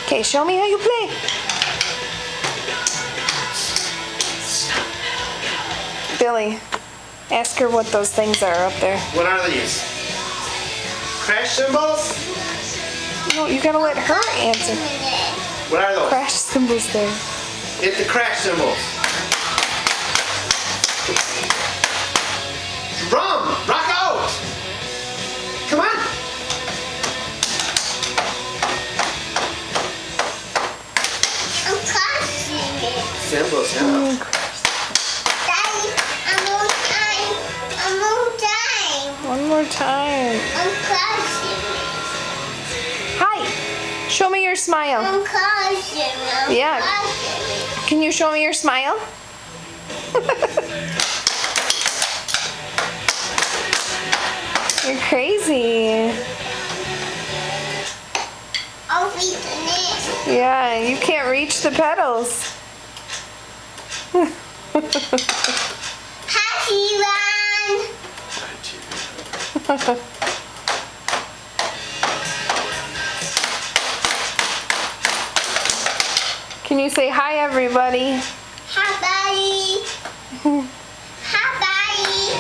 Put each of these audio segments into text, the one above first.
Okay, show me how you play. Billy, ask her what those things are up there. What are these? Crash cymbals? No, you gotta let her answer. What are those? Crash cymbals there. Hit the crash cymbals. Drum! Rock out! Come on! I'm crushing it. Cymbals, yeah. Daddy, I'm on time. One more time. I'm crushing it. Hi. Show me your smile. I'm crushing it. Yeah. Crushing it. Can you show me your smile? You're crazy. I'll beat the net. Yeah, you can't reach the pedals. Happy run. Can you say hi, everybody? Hi, buddy. Hi, buddy.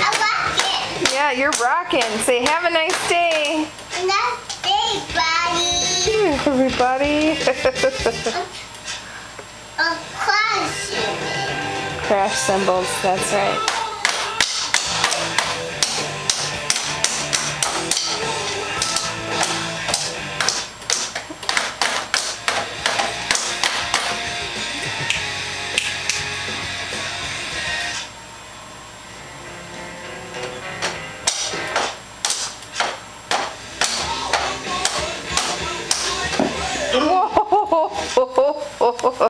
I like it. Yeah, you're rocking. Say have a nice day. Nice day, buddy. Everybody. I'm crushing it. Crash cymbals, that's right. Whoa!